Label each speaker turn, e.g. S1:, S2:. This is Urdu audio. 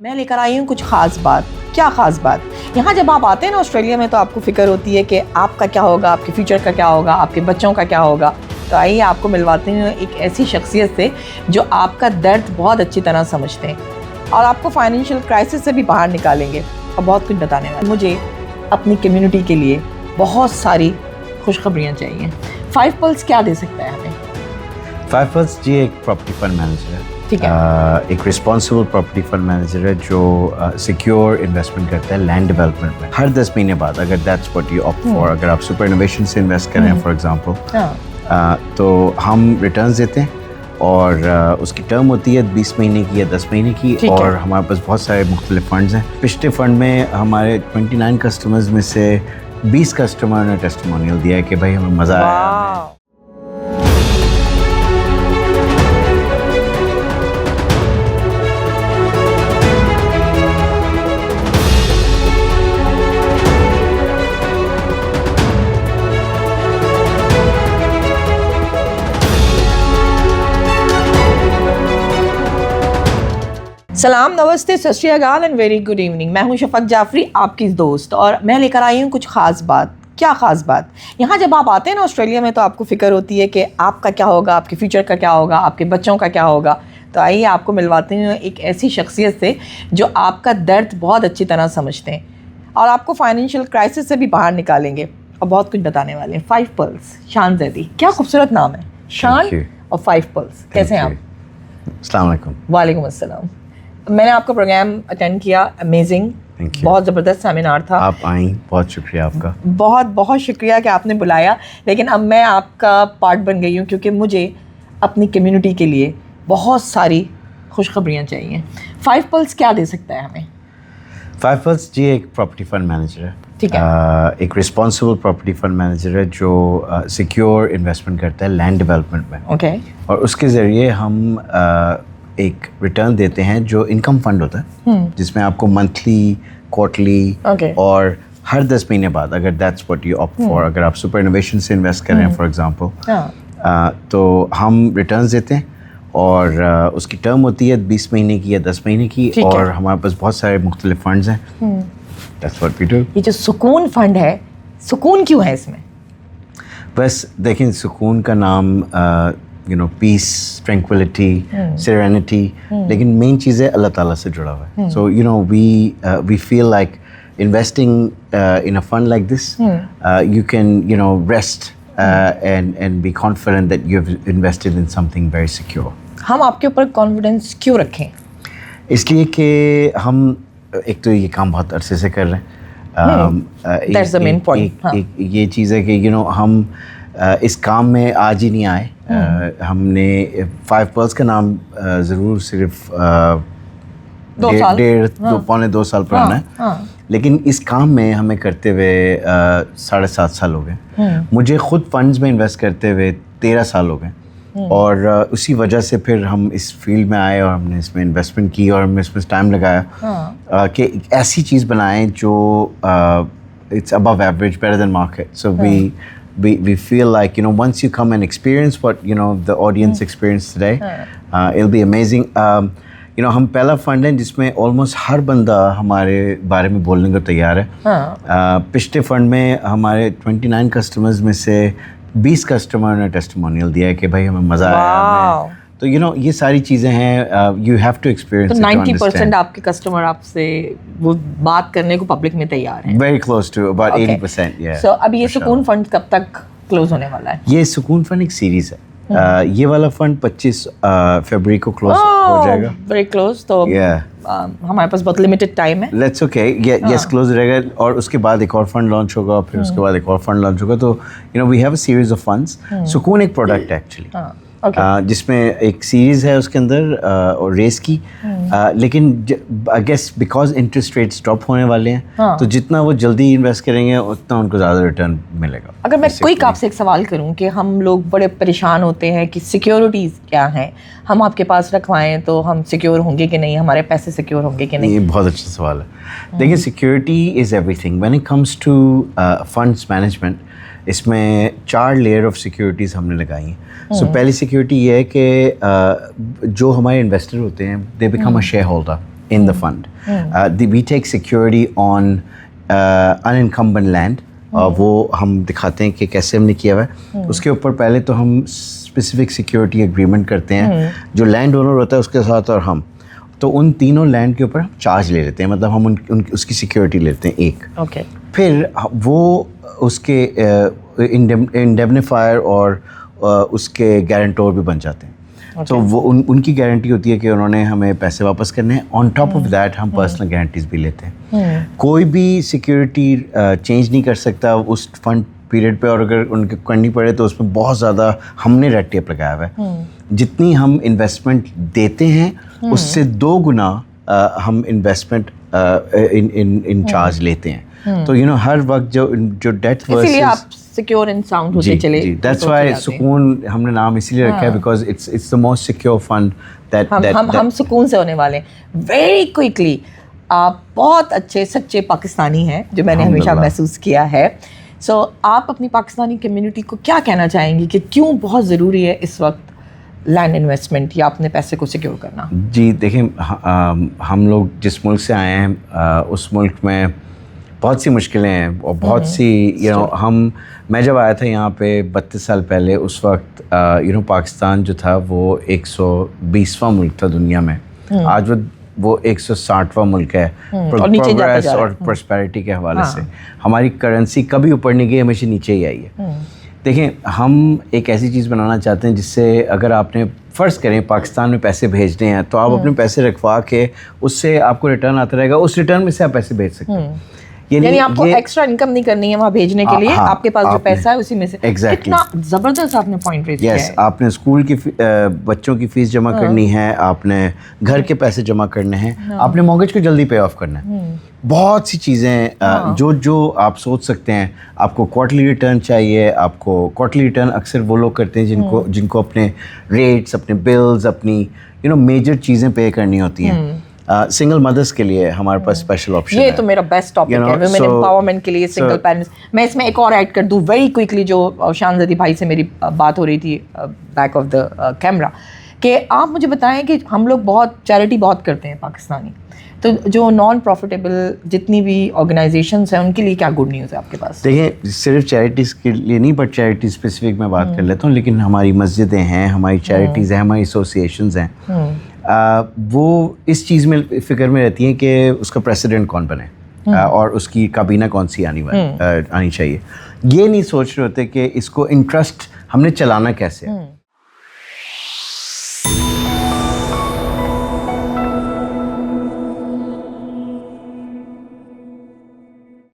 S1: میں لے کر آئی ہوں کچھ خاص بات. کیا خاص بات؟ یہاں جب آپ آتے ہیں نا آسٹریلیا میں تو آپ کو فکر ہوتی ہے کہ آپ کا کیا ہوگا, آپ کے فیوچر کا کیا ہوگا, آپ کے بچوں کا کیا ہوگا. تو آئیے آپ کو ملواتے ہیں ایک ایسی شخصیت سے جو آپ کا درد بہت اچھی طرح سمجھتے ہیں اور آپ کو فائنینشیل کرائسس سے بھی باہر نکالیں گے اور بہت کچھ بتانے والے. مجھے اپنی کمیونٹی کے لیے بہت ساری خوشخبریاں چاہیے. 5 پلس کیا دے سکتا ہے ہمیں؟
S2: 5 پلس جی ایک پراپرٹی فنڈ مینیجر ہے.
S1: ٹھیک ہے.
S2: ایک رسپانسبل پراپرٹی فنڈ مینیجر ہے جو سیکیور انویسٹمنٹ کرتا ہے لینڈ ڈیولپمنٹ میں. ہر 10 مہینے بعد اگر that's what you opt for, اگر آپ سپر انوویشن سے انویسٹ کریں فار ایگزامپل, تو ہم ریٹرنز دیتے ہیں اور اس کی ٹرم ہوتی ہے 20 مہینے کی یا 10 مہینے کی, اور ہمارے پاس بہت سارے مختلف فنڈز ہیں. پچھلے فنڈ میں ہمارے 29 کسٹمرز میں سے 20 کسٹمر نے ٹیسٹیمونیل دیا ہے کہ بھائی ہمیں مزہ آیا.
S1: سلام, نمستے, ست شری اکال اینڈ ویری گڈ ایوننگ. میں ہوں شفق جعفری, آپ کی دوست, اور میں لے کر آئی ہوں کچھ خاص بات. کیا خاص بات؟ یہاں جب آپ آتے ہیں نا آسٹریلیا میں تو آپ کو فکر ہوتی ہے کہ آپ کا کیا ہوگا, آپ کے فیوچر کا کیا ہوگا, آپ کے بچوں کا کیا ہوگا. تو آئیے آپ کو ملواتے ہیں ایک ایسی شخصیت سے جو آپ کا درد بہت اچھی طرح سمجھتے ہیں اور آپ کو فائنینشیل کرائسس سے بھی باہر نکالیں گے اور بہت کچھ بتانے والے ہیں. 5 پلس, شان زیدی. کیا خوبصورت نام ہے, شان اور 5 پلس. کیسے ہیں آپ؟
S2: السلام علیکم.
S1: وعلیکم السلام. میں نے آپ کا پروگرام اٹینڈ کیا, امیزنگ, بہت زبردست سیمینار تھا.
S2: آپ آئیں, بہت شکریہ آپ کا.
S1: بہت بہت شکریہ کہ آپ نے بلایا. لیکن اب میں آپ کا پارٹ بن گئی ہوں کیونکہ مجھے اپنی کمیونٹی کے لیے بہت ساری خوشخبریاں چاہیے. 5 پلس کیا دے سکتا ہے ہمیں؟
S2: 5 پلس جی ایک پراپرٹی فنڈ مینیجر ہے.
S1: ٹھیک ہے.
S2: ایک رسپانسبل پراپرٹی فنڈ مینیجر ہے جو سیکیور انویسٹمنٹ کرتا ہے لینڈ ڈیولپمنٹ میں.
S1: اوکے.
S2: اور اس کے ذریعے ہم ایک ریٹرن دیتے ہیں جو انکم فنڈ ہوتا ہے, جس میں آپ کو منتھلی, کوارٹرلی اور ہر 10 مہینے بعد اگر that's what you opt for, اگر آپ سپر انوویشن سے انویسٹ کریں فار ایگزامپل, تو ہم ریٹرنز دیتے ہیں اور اس کی ٹرم ہوتی ہے 20 مہینے کی یا 10 مہینے کی, اور ہمارے پاس بہت سارے مختلف فنڈز ہیں. That's what we do.
S1: یہ جو سکون فنڈ ہے, سکون کیوں ہے اس میں؟
S2: بس دیکھیں, سکون کا نام پیس, ٹرینکولیٹی, سیرینٹی, لیکن مین چیز ہے اللہ تعالیٰ سے جڑا ہوا ہے. So we feel like investing in a fund like this, you can rest and be confident that you have invested in something very secure.
S1: ہم آپ کے اوپر کانفیڈنس کیوں رکھیں؟
S2: اس لیے کہ ہم ایک تو یہ کام بہت عرصے سے کر رہے ہیں. یہ چیز ہے کہ ہم اس کام میں آج ہی نہیں آئے. ہم نے 5 پلس کا نام ضرور صرف 1.5-2 سال پرانا ہے, لیکن اس کام میں ہمیں کرتے ہوئے 7.5 سال ہو گئے. مجھے خود فنڈز میں انویسٹ کرتے ہوئے 13 سال ہو گئے, اور اسی وجہ سے پھر ہم اس فیلڈ میں آئے اور ہم نے اس میں انویسٹمنٹ کی اور ہم نے اس میں ٹائم لگایا کہ ایک ایسی چیز بنائیں جو it's above average, better than market. So we feel like once you come and experience what the audience experienced today, it'll be amazing. ہم پہلا فنڈ ہے جس میں آلموسٹ ہر بندہ ہمارے بارے میں بولنے کو تیار ہے. پچھلے فنڈ میں ہمارے 29 کسٹمرز میں سے 20 کسٹمر نے ٹیسٹیمونیل دیا ہے کہ بھائی ہمیں مزہ آیا. تو یہ ساری چیزیں ہیں, یو ہیو ٹو ایکسپیرینس.
S1: 90% آپ کے کسٹمر آپ سے وہ بات کرنے کو پبلک میں تیار ہیں.
S2: Very close to about 80%.
S1: So اب یہ سکون فنڈ کب تک کلوز ہونے والا ہے؟
S2: یہ سکون فنڈ ایک سیریز ہے. یہ والا فنڈ 25 فیبروری کو کلوز ہو جائے گا.
S1: Very close. تو ہمارے پاس بہت لمیٹڈ ٹائم ہے.
S2: لیٹس اوکے, یس کلوز رہے گا, اور اس کے بعد ایک اور فنڈ لانچ ہوگا, پھر اس کے بعد ایک اور فنڈ لانچ ہوگا. تو we have a series of funds. Sukoon ایک پروڈکٹ ہے ایکچولی, جس میں ایک سیریز ہے اس کے اندر اور ریس کی, لیکن I guess because interest rates drop ہونے والے ہیں, تو جتنا وہ جلدی انویسٹ کریں گے اتنا ان کو زیادہ ریٹرن ملے گا.
S1: اگر میں کوئک آپ سے ایک سوال کروں کہ ہم لوگ بڑے پریشان ہوتے ہیں کہ سیکیورٹیز کیا ہیں, ہم آپ کے پاس رکھوائیں تو ہم سیکیور ہوں گے کہ نہیں, ہمارے پیسے سیکیور ہوں گے کہ نہیں؟
S2: یہ بہت اچھا سوال ہے. دیکھیے, security is everything when it comes to funds management. اس میں 4 لیئر آف سیکیورٹیز ہم نے لگائی ہیں. پہلی سیکیورٹی یہ ہے کہ جو ہمارے انویسٹر ہوتے ہیں they become a share holder. in the fund. We take security on unencumbered land. وہ ہم دکھاتے ہیں کہ کیسے ہم نے کیا ہوا ہے. اس کے اوپر پہلے تو ہم اسپیسیفک سیکیورٹی اگریمنٹ کرتے ہیں جو لینڈ اونر ہوتا ہے اس کے ساتھ اور ہم, تو ان تینوں لینڈ کے اوپر ہم چارج لے لیتے ہیں, مطلب ہم اس کی سیکیورٹی لیتے ہیں ایک. پھر وہ اس کے انڈیمنیفائر اور اس کے گارنٹور بھی بن جاتے ہیں. تو وہ ان کی گارنٹی ہوتی ہے کہ انہوں نے ہمیں پیسے واپس کرنے ہیں. آن ٹاپ آف دیٹ ہم پرسنل گارنٹیز بھی لیتے ہیں. کوئی بھی سیکیورٹی چینج نہیں کر سکتا اس فنڈ پیریڈ پہ, اور اگر ان کے کرنی پڑے تو اس میں بہت زیادہ ہم نے ریڈ ٹیپ لگایا ہوا ہے. جتنی ہم انویسٹمنٹ دیتے ہیں اس سے 2 گنا ہم انویسٹمنٹ ان چارج لیتے ہیں. تو ہر وقت جو ڈیتھ
S1: سیکیور اینڈ ساؤنڈ ہوتے چلے.
S2: دیٹس وائی سکون ہم نے نام اسی لیے رکھا ہے, because it's the most secure fund that
S1: ہم سکون سے ہونے والے ہیں. ویری کوئکلی, آپ بہت اچھے سچے پاکستانی ہیں جو میں نے ہمیشہ محسوس کیا ہے. سو آپ اپنی پاکستانی کمیونٹی کو کیا کہنا چاہیں گی کہ کیوں بہت ضروری ہے اس وقت لینڈ انویسٹمنٹ یا اپنے پیسے کو سیکیور کرنا؟
S2: جی دیکھیں, ہم لوگ جس ملک سے آئے ہیں اس ملک میں بہت سی مشکلیں ہیں اور بہت سی میں جب آیا تھا یہاں پہ 32 سال پہلے, اس وقت پاکستان جو تھا وہ 120واں ملک تھا دنیا میں. آج وہ 160واں ملک ہے پروگریس اور پراسپیرٹی کے حوالے سے. ہماری کرنسی کبھی اوپر نہیں گئی, ہمیشہ نیچے ہی آئی ہے. دیکھیں, ہم ایک ایسی چیز بنانا چاہتے ہیں جس سے اگر آپ نے فرض کریں پاکستان میں پیسے بھیجنے ہیں تو آپ اپنے پیسے رکھوا کے اس سے آپ کو ریٹرن آتا رہے گا, اس ریٹرن میں سے آپ پیسے بھیج سکتے ہیں.
S1: یعنی آپ کو ایکسٹرا انکم نہیں کرنی ہے وہاں بھیجنے کے لیے, آپ کے پاس جو پیسہ ہے اسی میں سے. کتنا زبردست آپ نے پوائنٹ ریز کیا ہے.
S2: آپ نے اسکول کی بچوں کی فیس جمع کرنی ہے, آپ نے گھر کے پیسے جمع کرنے ہیں, آپ نے مورگیج کو جلدی پے آف کرنا ہے. بہت سی چیزیں جو آپ سوچ سکتے ہیں. آپ کو کوارٹرلی ریٹرن چاہیے, آپ کو کوارٹرلی ریٹرن اکثر وہ لوگ کرتے ہیں جن کو اپنے ریٹس, اپنے بلز, اپنی میجر چیزیں پے کرنی ہوتی ہیں. سنگل مدرس کے لیے ہمارے پاس اسپیشل آپشن ہے.
S1: یہ تو میرا بیسٹ ٹاپک ہے, ویمن امپاورمنٹ کے لیے سنگل پیرنٹس. میں اس میں ایک اور ایڈ کر دوں ویری کوئکلی, جو شان زدی بھائی سے میری بات ہو رہی تھی بیک آف دا کیمرہ, کہ آپ مجھے بتائیں کہ ہم لوگ بہت چیریٹی بہت کرتے ہیں پاکستانی, تو جو نان پروفیٹیبل جتنی بھی آرگنائزیشنس ہیں ان کے لیے کیا گڈ نیوز ہے آپ کے پاس؟
S2: دیکھیں, صرف چیریٹیز کے لیے نہیں, بٹ چیریٹی اسپیسیفک میں بات کر لیتا ہوں. لیکن ہماری مسجدیں ہیں, ہماری چیریٹیز ہیں, ہماری ایسوسیشنز ہیں, وہ اس چیز میں فکر میں رہتی ہیں کہ اس کا پریسیڈنٹ کون بنے اور اس کی کابینہ کون سی آنی چاہیے. یہ نہیں سوچ رہے ہوتے کہ اس کو انٹرسٹ ہم نے چلانا کیسے ہے.